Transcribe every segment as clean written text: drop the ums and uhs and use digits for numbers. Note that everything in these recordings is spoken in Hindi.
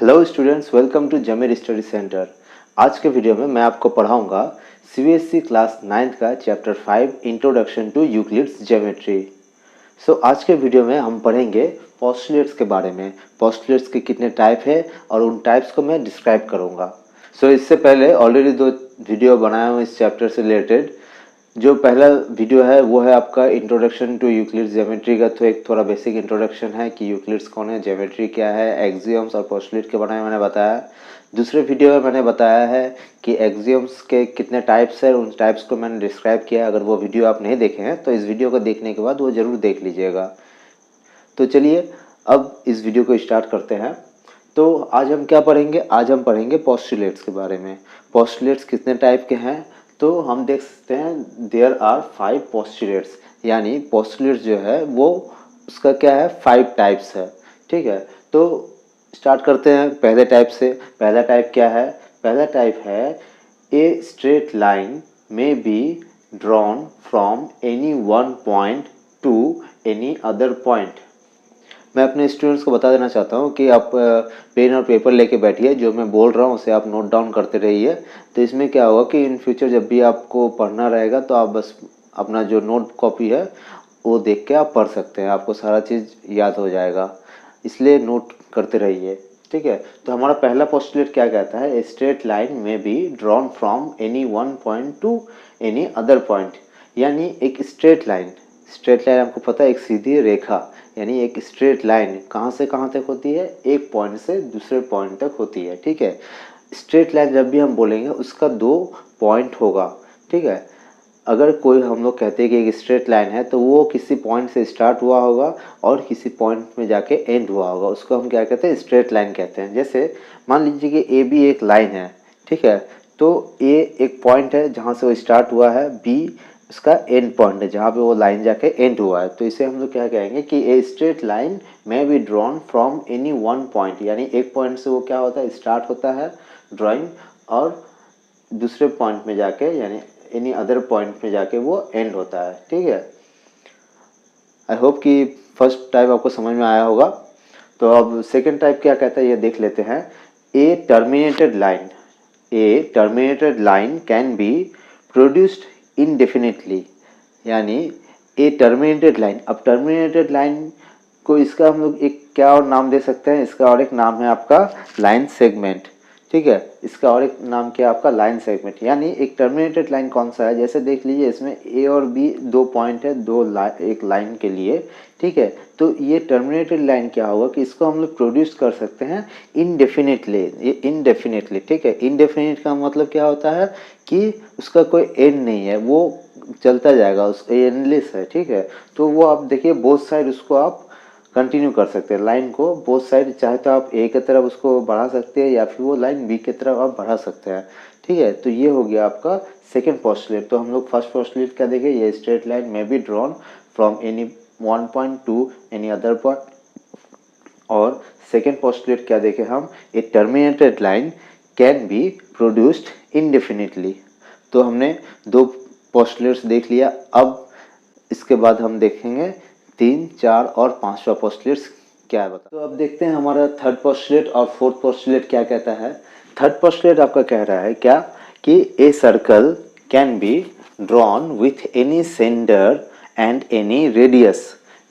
Hello students, welcome to Zameer study centre. आज के वीडियो में मैं आपको पढ़ाऊंगा सीबीएसई क्लास 9th का chapter 5 introduction to Euclid's geometry. आज के वीडियो में हम पढ़ेंगे पोस्टुलेट्स के बारे में। पोस्टुलेट्स के कितने टाइप है और उन टाइप्स को मैं डिस्क्राइब करूंगा। इससे पहले ऑलरेडी 2 वीडियो बनाया हूँ इस चैप्टर से रिलेटेड। जो पहला वीडियो है वो है आपका इंट्रोडक्शन टू यूक्लिड्स ज्योमेट्री का, तो एक थोड़ा बेसिक इंट्रोडक्शन है कि यूक्लिड्स कौन है, ज्योमेट्री क्या है, एक्सियम्स और पोस्टुलेट के बारे में मैंने बताया। दूसरे वीडियो में मैंने बताया है कि एक्सियम्स के कितने टाइप्स है, उन टाइप्स को मैंने डिस्क्राइब किया है। अगर वो वीडियो आप नहीं देखे हैं तो इस वीडियो को देखने के बाद वो ज़रूर देख लीजिएगा। तो चलिए अब इस वीडियो को स्टार्ट करते हैं। तो आज हम क्या पढ़ेंगे? आज हम पढ़ेंगे पोस्टुलेट्स के बारे में। पोस्टुलेट्स कितने टाइप के हैं तो हम देख सकते हैं देयर आर 5 पोस्टुलेट्स, यानी पोस्टुलेट्स जो है वो उसका क्या है 5 टाइप्स है। ठीक है, तो स्टार्ट करते हैं पहले टाइप से। पहला टाइप क्या है? पहला टाइप है ए straight line may be drawn from any one point to any other point. मैं अपने स्टूडेंट्स को बता देना चाहता हूँ कि आप पेन और पेपर लेके बैठिए, जो मैं बोल रहा हूँ उसे आप नोट डाउन करते रहिए। तो इसमें क्या होगा कि इन फ्यूचर जब भी आपको पढ़ना रहेगा तो आप बस अपना जो नोट कॉपी है वो देख के आप पढ़ सकते हैं, आपको सारा चीज़ याद हो जाएगा। इसलिए नोट करते रहिए, ठीक है। तो हमारा पहला पोस्टुलेट क्या कहता है? ए straight line may be drawn from any one point to any other point, यानी एक स्ट्रेट लाइन। स्ट्रेट लाइन आपको पता है एक सीधी रेखा, यानी एक स्ट्रेट लाइन कहाँ से कहाँ तक होती है? एक पॉइंट से दूसरे पॉइंट तक होती है, ठीक है। स्ट्रेट लाइन जब भी हम बोलेंगे उसका 2 पॉइंट होगा, ठीक है। अगर कोई हम लोग कहते हैं कि एक स्ट्रेट लाइन है तो वो किसी पॉइंट से स्टार्ट हुआ होगा और किसी पॉइंट में जाके एंड हुआ होगा, उसको हम क्या कहते हैं? स्ट्रेट लाइन कहते हैं। जैसे मान लीजिए कि ए बी एक लाइन है, ठीक है। तो ए एक पॉइंट है जहाँ से वो स्टार्ट हुआ है, बी उसका एंड पॉइंट है जहाँ पे वो लाइन जाके एंड हुआ है। तो इसे हम लोग क्या कहेंगे कि ए straight line may be drawn from any one point, यानी एक पॉइंट से वो क्या होता है? स्टार्ट होता है ड्राइंग और दूसरे पॉइंट में जाके यानी एनी अदर पॉइंट में जाके वो एंड होता है, ठीक है। आई होप कि फर्स्ट टाइप आपको समझ में आया होगा। तो अब सेकेंड टाइप क्या कहता है ये देख लेते हैं। A terminated line, a terminated line can be produced indefinitely, यानी ए टर्मिनेटेड लाइन। अब टर्मिनेटेड लाइन को इसका हम लोग एक क्या और नाम दे सकते हैं? इसका और एक नाम है आपका लाइन सेगमेंट, ठीक है। इसका और एक नाम क्या है आपका? Line segment. यानी एक टर्मिनेटेड लाइन कौन सा है? जैसे देख लीजिए इसमें ए और बी 2 पॉइंट है, एक लाइन के लिए, ठीक है। तो ये टर्मिनेटेड लाइन क्या होगा कि इसको हम लोग प्रोड्यूस कर सकते हैं इनडेफिनिटली, इनडेफिनिटली, ठीक है। इनडेफिनिट का मतलब क्या होता है कि उसका कोई एंड नहीं है, वो चलता जाएगा, उस एंडलेस है, ठीक है। तो वो आप देखिए बोथ साइड उसको आप कंटिन्यू कर सकते हैं लाइन को, बोथ साइड। चाहे तो आप ए की तरफ उसको बढ़ा सकते हैं या फिर वो लाइन बी की तरफ आप बढ़ा सकते हैं, ठीक है। तो ये हो गया आपका सेकेंड पोस्टुलेट। तो हम लोग फर्स्ट पोस्टुलेट क्या देखे? ये straight line may be drawn from any one point to any other point. और सेकेंड पोस्टुलेट क्या देखे हम? A terminated line can be produced indefinitely. तो हमने 2 पोस्टुलेट्स देख लिया। अब इसके बाद हम देखेंगे 3, 4 और 5वां पोस्टुलेट्स क्या है बता। तो अब देखते हैं हमारा थर्ड पोस्टुलेट और फोर्थ पोस्टुलेट क्या कहता है। थर्ड पोस्टुलेट आपका कह रहा है क्या कि a circle can be drawn with any centre and any radius,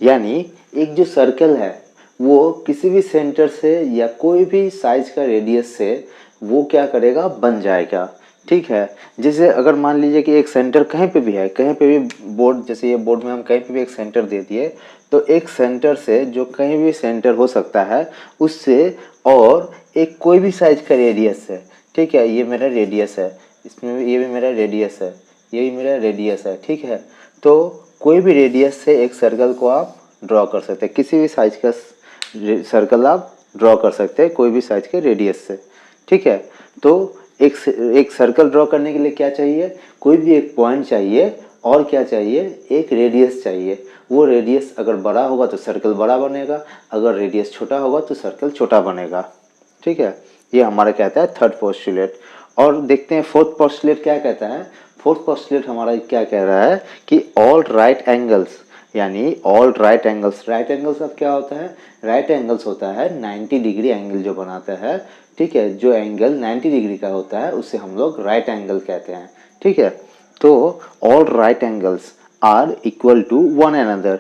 यानी एक जो सर्कल है वो किसी भी सेंटर से या कोई भी साइज का रेडियस से वो क्या करेगा? बन जाएगा, ठीक है। जैसे अगर मान लीजिए कि एक सेंटर कहीं पे भी है, कहीं पे भी बोर्ड, जैसे ये बोर्ड में हम कहीं पे भी एक सेंटर दे दिए, तो एक सेंटर से जो कहीं भी सेंटर हो सकता है उससे और एक कोई भी साइज का रेडियस है, ठीक है। ये मेरा रेडियस है, इसमें ये भी मेरा रेडियस है, ये भी मेरा रेडियस है, ठीक है। तो कोई भी रेडियस से एक सर्कल को आप ड्रॉ कर सकते हैं, किसी भी साइज का सर्कल आप ड्रॉ कर सकते हैं कोई भी साइज के रेडियस से, ठीक है। तो एक सर्कल ड्रॉ करने के लिए क्या चाहिए? कोई भी एक पॉइंट चाहिए और क्या चाहिए? एक रेडियस चाहिए। वो रेडियस अगर बड़ा होगा तो सर्कल बड़ा बनेगा, अगर रेडियस छोटा होगा तो सर्कल छोटा बनेगा, ठीक है। ये हमारा कहता है थर्ड पोस्टुलेट। और देखते हैं फोर्थ पोस्टुलेट क्या कहता है। फोर्थ पोस्टुलेट हमारा क्या कह रहा है कि ऑल राइट एंगल्स यानी all right angles. Right angles अब क्या होता है, राइट एंगल्स होता है 90 डिग्री एंगल जो बनाता है, ठीक है, जो एंगल 90 डिग्री का होता है उसे हम लोग राइट एंगल कहते हैं, ठीक है। तो all right angles are equal to one another,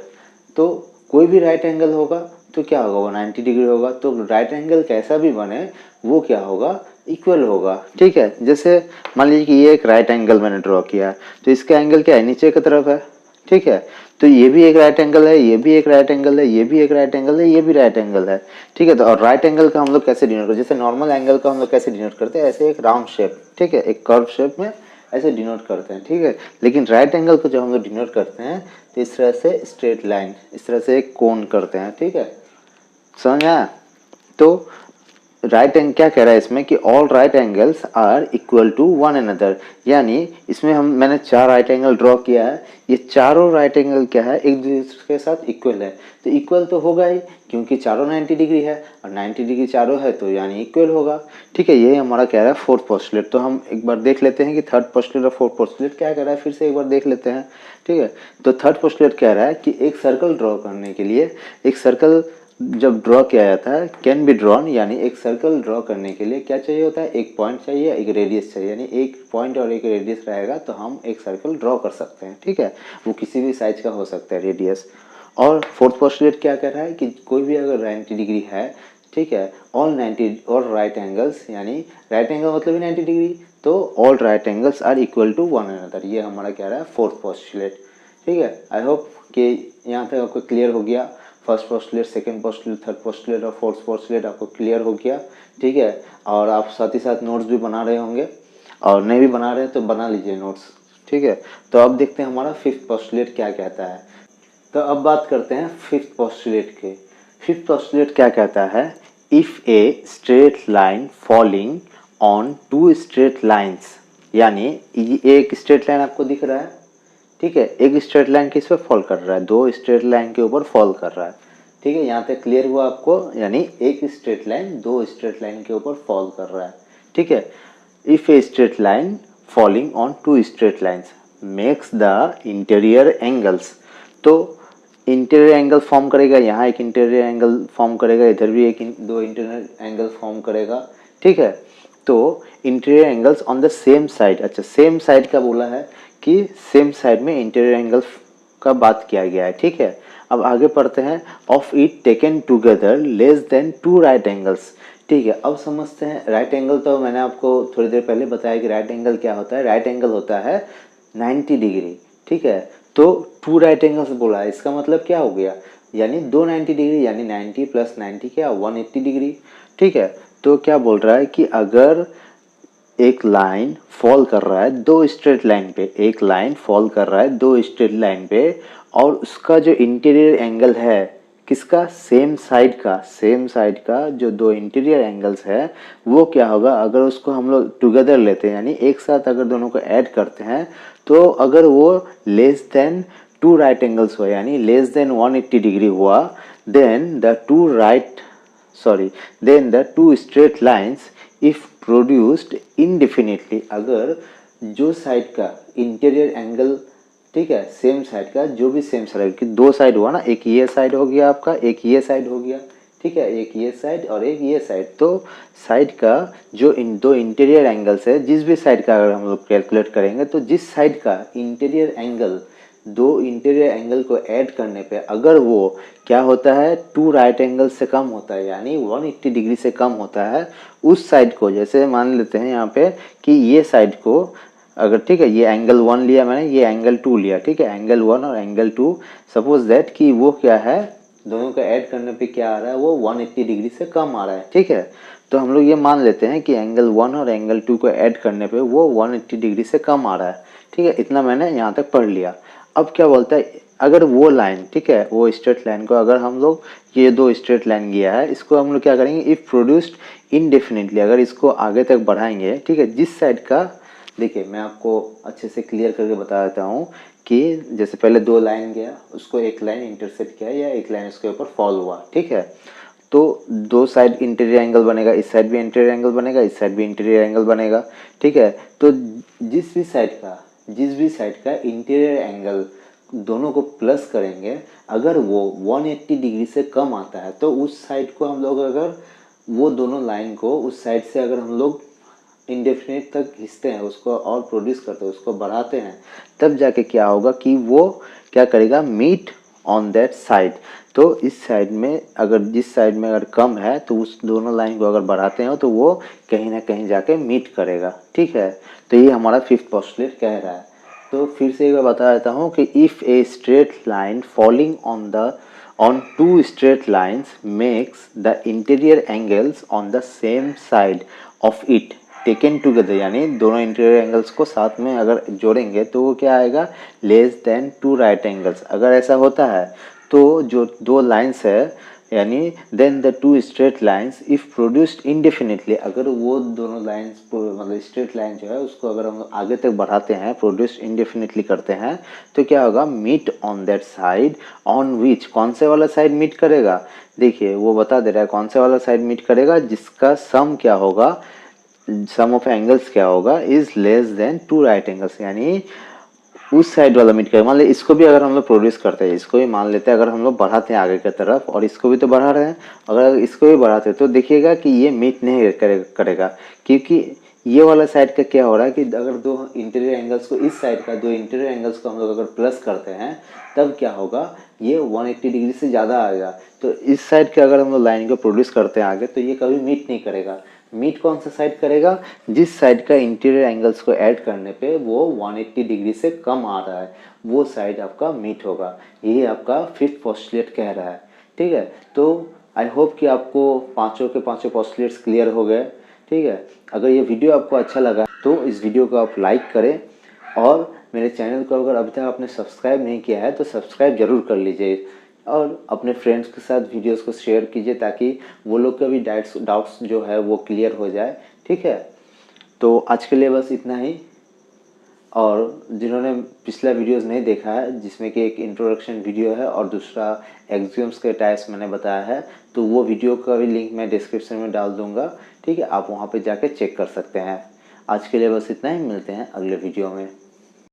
तो कोई भी राइट एंगल होगा तो क्या होगा, वो 90 डिग्री होगा। तो राइट एंगल कैसा भी बने वो क्या होगा, इक्वल होगा, ठीक है। जैसे मान लीजिए कि ये एक राइट एंगल मैंने ड्रॉ किया है, तो इसका एंगल क्या है, नीचे की तरफ है, ठीक है। तो ये भी एक राइट एंगल है, ये भी एक राइट एंगल है, ये भी एक राइट एंगल है, ये भी राइट एंगल है, ठीक है। तो और राइट एंगल का हम लोग कैसे डिनोट करते हैं, जैसे नॉर्मल एंगल का हम लोग कैसे डिनोट करते हैं, ऐसे एक राउंड शेप, ठीक है, एक कर्व शेप में ऐसे डिनोट करते हैं, ठीक है। लेकिन राइट एंगल को जब हम लोग डिनोट करते हैं तो इस तरह से स्ट्रेट लाइन, इस तरह से एक कोन करते हैं, ठीक है, समझ आया। तो राइट एंगल क्या कह रहा है इसमें कि all right angles are equal to one another, यानी इसमें मैंने चार राइट एंगल ड्रॉ किया है, ये चारों राइट एंगल क्या है, एक दूसरे के साथ इक्वल है। तो इक्वल तो होगा ही क्योंकि चारों 90 डिग्री है और 90 डिग्री चारों है, तो यानी इक्वल होगा, ठीक है। ये हमारा कह रहा है फोर्थ पोस्टुलेट। तो हम एक बार देख लेते हैं कि थर्ड पोस्टुलेट और फोर्थ पोस्टुलेट क्या कह रहा है, फिर से एक बार देख लेते हैं, ठीक है। तो थर्ड पोस्टुलेट कह रहा है कि एक सर्कल ड्रॉ करने के लिए, एक सर्कल जब ड्रॉ किया जाता है कैन बी ड्रॉन, यानी एक सर्कल ड्रॉ करने के लिए क्या चाहिए होता है, एक पॉइंट चाहिए, एक रेडियस चाहिए, यानी एक पॉइंट और एक रेडियस रहेगा तो हम एक सर्कल ड्रॉ कर सकते हैं, ठीक है। वो किसी भी साइज का हो सकता है रेडियस। और फोर्थ पोस्टुलेट क्या कह रहा है कि कोई भी अगर 90 डिग्री है, ठीक है, ऑल 90 और राइट एंगल्स, यानी राइट एंगल मतलब ही 90 डिग्री, तो all right angles are equal to one another, ये हमारा क्या रहा है फोर्थ पोस्टुलेट, ठीक है। आई होप कि यहाँ तक आपको क्लियर हो गया। First postulate, second postulate, third postulate और फोर्थ पोस्टुलेट आपको क्लियर हो गया, ठीक है। और आप साथ ही साथ नोट्स भी बना रहे होंगे, और नहीं भी बना रहे तो बना लीजिए नोट्स, ठीक है। तो अब देखते हैं हमारा फिफ्थ पोस्टुलेट क्या कहता है। तो अब बात करते हैं फिफ्थ पोस्टुलेट के। फिफ्थ पोस्टुलेट क्या कहता है, if a straight line falling on two straight lines, यानी एक स्ट्रेट लाइन आपको दिख रहा है, ठीक है, एक स्ट्रेट लाइन किस पे फॉल कर रहा है, दो स्ट्रेट लाइन के ऊपर फॉल कर रहा है, ठीक है। यहाँ तक क्लियर हुआ आपको, यानी एक स्ट्रेट लाइन दो स्ट्रेट लाइन के ऊपर फॉल कर रहा है, ठीक है। If a straight line falling on two straight lines makes the interior angles, तो इंटीरियर एंगल फॉर्म करेगा, यहाँ एक इंटीरियर एंगल फॉर्म करेगा, इधर भी एक दो इंटीरियर एंगल फॉर्म करेगा, ठीक है। तो interior angles on the same side, अच्छा सेम साइड का बोला है कि सेम साइड में इंटीरियर एंगल का बात किया गया है, ठीक है। अब आगे पढ़ते हैं, of it taken together less than two right angles, ठीक है। अब समझते हैं राइट एंगल, तो मैंने आपको थोड़ी देर पहले बताया कि राइट एंगल क्या होता है, राइट एंगल होता है 90 डिग्री, ठीक है। तो टू राइट एंगल्स बोला है, इसका मतलब क्या हो गया, यानी दो 90 डिग्री, यानी 90 प्लस 90 क्या 180 डिग्री, ठीक है। तो क्या बोल रहा है कि अगर एक लाइन फॉल कर रहा है दो स्ट्रेट लाइन पे, एक लाइन फॉल कर रहा है दो स्ट्रेट लाइन पे, और उसका जो इंटीरियर एंगल है किसका, सेम साइड का, सेम साइड का जो दो इंटीरियर एंगल्स है वो क्या होगा, अगर उसको हम लोग टुगेदर लेते हैं, यानी एक साथ अगर दोनों को ऐड करते हैं, तो अगर वो less than two right angles हो, यानी लेस देन 180 डिग्री हुआ, then the two right sorry then the two straight lines if produced indefinitely, अगर जो साइड का इंटीरियर एंगल, ठीक है, सेम साइड का जो भी सेम साइड की दो साइड हुआ ना, एक ये साइड हो गया आपका, एक ये साइड हो गया, ठीक है, एक ये साइड और एक ये साइड, तो साइड का जो इन दो इंटीरियर एंगल्स है, जिस भी साइड का अगर हम लोग कैलकुलेट करेंगे, तो जिस साइड का इंटीरियर एंगल दो इंटीरियर एंगल को ऐड करने पे अगर वो क्या होता है, टू राइट एंगल से कम होता है, यानी 180 डिग्री से कम होता है, उस साइड को, जैसे मान लेते हैं यहाँ पे कि ये साइड को अगर, ठीक है, ये एंगल 1 लिया मैंने, ये एंगल 2 लिया, ठीक है, एंगल 1 और एंगल 2, सपोज दैट कि वो क्या है, दोनों को ऐड करने पे क्या आ रहा है, वो 180 डिग्री से कम आ रहा है, ठीक है। तो हम लोग ये मान लेते हैं कि एंगल 1 और एंगल 2 को ऐड करने पे वो 180 डिग्री से कम आ रहा है, ठीक है। इतना मैंने यहाँ तक पढ़ लिया। अब क्या बोलता है, अगर वो लाइन, ठीक है, वो स्ट्रेट लाइन को अगर हम लोग, ये दो स्ट्रेट लाइन गया है, इसको हम लोग क्या करेंगे, इफ प्रोड्यूस्ड इनडेफिनेटली, अगर इसको आगे तक बढ़ाएंगे, ठीक है, जिस साइड का, देखिए मैं आपको अच्छे से क्लियर करके बता देता हूँ कि जैसे पहले दो लाइन गया, उसको एक लाइन इंटरसेक्ट किया या एक लाइन उसके ऊपर फॉल हुआ, ठीक है। तो दो साइड इंटीरियर एंगल बनेगा, इस साइड भी इंटीरियर एंगल बनेगा, इस साइड भी इंटीरियर एंगल बनेगा, ठीक है। तो जिस भी साइड का इंटीरियर एंगल दोनों को प्लस करेंगे, अगर वो 180 डिग्री से कम आता है तो उस साइड को हम लोग अगर वो दोनों लाइन को उस साइड से अगर हम लोग इंडेफिनिट तक खींचते हैं उसको और प्रोड्यूस करते हैं, उसको बढ़ाते हैं, तब जाके क्या होगा कि वो क्या करेगा, मीट ऑन दैट साइड। तो इस साइड में अगर जिस साइड में अगर कम है तो उस दोनों लाइन को अगर बढ़ाते हैं तो वो कहीं ना कहीं जाके मीट करेगा। ठीक है, तो ये हमारा फिफ्थ पोस्टुलेट कह रहा है। तो फिर से एक बार बता देता हूँ कि if A straight line falling on two straight lines makes the interior angles on the same side of it taken together, यानी दोनों इंटीरियर एंगल्स को साथ में अगर जोड़ेंगे तो वो क्या आएगा, less than two right angles. अगर ऐसा होता है तो जो दो लाइंस है यानी then the two straight lines if produced indefinitely, अगर वो दोनों लाइंस मतलब स्ट्रेट लाइन जो है उसको अगर हम आगे तक बढ़ाते हैं, प्रोड्यूस इंडेफिनिटली करते हैं, तो क्या होगा, meet on that side on which, कौन से वाला साइड मीट करेगा, देखिए वो बता दे रहा है कौन से वाला साइड मीट करेगा, जिसका सम क्या होगा, सम ऑफ एंगल्स क्या होगा, is less than two right angles, यानी उस साइड वाला मीट करेगा। मान ली इसको भी अगर हम लोग प्रोड्यूस करते हैं, इसको भी मान लेते हैं अगर हम लोग बढ़ाते हैं आगे की तरफ और इसको भी तो बढ़ा रहे हैं, अगर इसको भी बढ़ाते हैं तो देखिएगा कि ये मीट नहीं करेगा, क्योंकि ये वाला साइड का क्या हो रहा है कि अगर दो इंटीरियर एंगल्स को इस साइड का दो इंटीरियर एंगल्स को हम लोग अगर प्लस करते हैं तब क्या होगा, ये 180 डिग्री से ज़्यादा आएगा। तो इस साइड के अगर हम लोग लाइन को प्रोड्यूस करते हैं आगे तो ये कभी मीट नहीं करेगा। मीट कौन सा साइड करेगा, जिस साइड का इंटीरियर एंगल्स को ऐड करने पे वो 180 डिग्री से कम आ रहा है, वो साइड आपका मीट होगा। यही आपका फिफ्थ पोस्टुलेट कह रहा है। ठीक है, तो आई होप कि आपको पांचों के पांचों पोस्टुलेट्स क्लियर हो गए। ठीक है, अगर ये वीडियो आपको अच्छा लगा तो इस वीडियो को आप लाइक करें और मेरे चैनल को अगर अभी तक आपने सब्सक्राइब नहीं किया है तो सब्सक्राइब जरूर कर लीजिए और अपने फ्रेंड्स के साथ वीडियोस को शेयर कीजिए ताकि वो लोग का भी डाउट्स जो है वो क्लियर हो जाए। ठीक है, तो आज के लिए बस इतना ही। और जिन्होंने पिछला वीडियोस नहीं देखा है जिसमें कि एक इंट्रोडक्शन वीडियो है और दूसरा एक्सियम्स के टाइप्स मैंने बताया है, तो वो वीडियो का भी लिंक मैं डिस्क्रिप्शन में डाल दूंगा। ठीक है, आप वहाँ पे जाके चेक कर सकते हैं। आज के लिए बस इतना ही, मिलते हैं अगले वीडियो में।